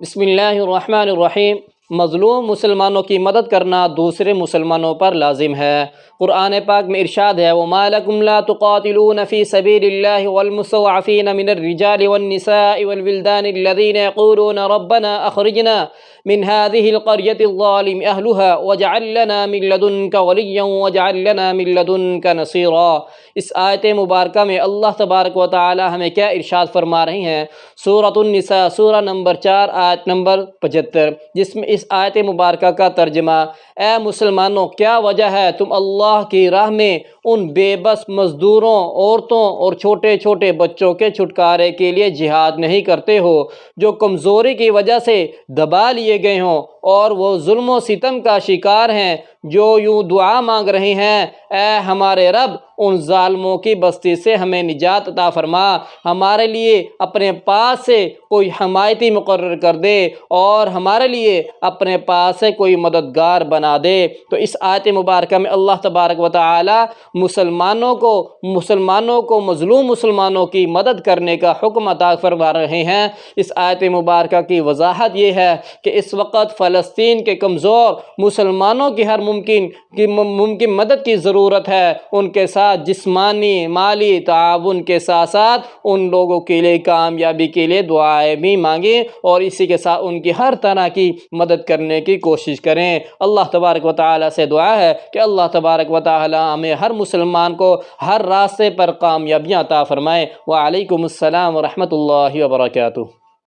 بسم اللہ الرحمن الرحیم۔ مظلوم مسلمانوں کی مدد کرنا دوسرے مسلمانوں پر لازم ہے۔ قرآن پاک میں ارشاد ہے وَمَا لَكُمْ لَا تُقَاتِلُونَ فِي سَبِيلِ اللَّهِ وَالْمُسْتَضْعَفِينَ مِنَ الرِّجَالِ وَالنِّسَاءِ وَالْوِلْدَانِ الَّذِينَ يَقُولُونَ رَبَّنَا أَخْرِجْنَا مِنْ هَذِهِ الْقَرْيَةِ الظَّالِمِ أَهْلُهَا وَاجْعَل لَّنَا مِن لَّدُنكَ وَلِيًّا وَاجْعَل لَّنَا مِن لَّدُنكَ نَصِيرًا۔ اس آیت مبارکہ میں اللہ تبارک و تعالی ہمیں کیا ارشاد فرما رہے ہیں؟ سورۃ النساء سورہ نمبر 4 آیت نمبر 75، جس میں اس آیت مبارکہ کا ترجمہ: اے مسلمانوں، کیا وجہ ہے تم اللہ کی راہ میں ان بے بس مزدوروں، عورتوں اور چھوٹے چھوٹے بچوں کے چھٹکارے کے لیے جہاد نہیں کرتے ہو، جو کمزوری کی وجہ سے دبا لیے گئے ہوں اور وہ ظلم و ستم کا شکار ہیں، جو یوں دعا مانگ رہے ہیں: اے ہمارے رب، ان ظالموں کی بستی سے ہمیں نجات عطا فرما، ہمارے لیے اپنے پاس سے کوئی حمایتی مقرر کر دے اور ہمارے لیے اپنے پاس سے کوئی مددگار بنا دے۔ تو اس آیت مبارکہ میں اللہ تبارک و تعالی مسلمانوں کو مظلوم مسلمانوں کی مدد کرنے کا حکم عطا فرما رہے ہیں۔ اس آیت مبارکہ کی وضاحت یہ ہے کہ اس وقت فلسطین کے کمزور مسلمانوں کی ہر ممکن مدد کی ضرورت ہے۔ ان کے ساتھ جسمانی مالی تعاون کے ساتھ ساتھ ان لوگوں کے لیے کامیابی کے لیے دعائیں بھی مانگیں اور اسی کے ساتھ ان کی ہر طرح کی مدد کرنے کی کوشش کریں۔ اللہ تبارک و تعالی سے دعا ہے کہ اللہ تبارک و تعالی ہمیں ہر مسلمان کو ہر راستے پر کامیابیاں عطا فرمائے۔ وعلیکم السلام ورحمۃ اللہ وبرکاتہ۔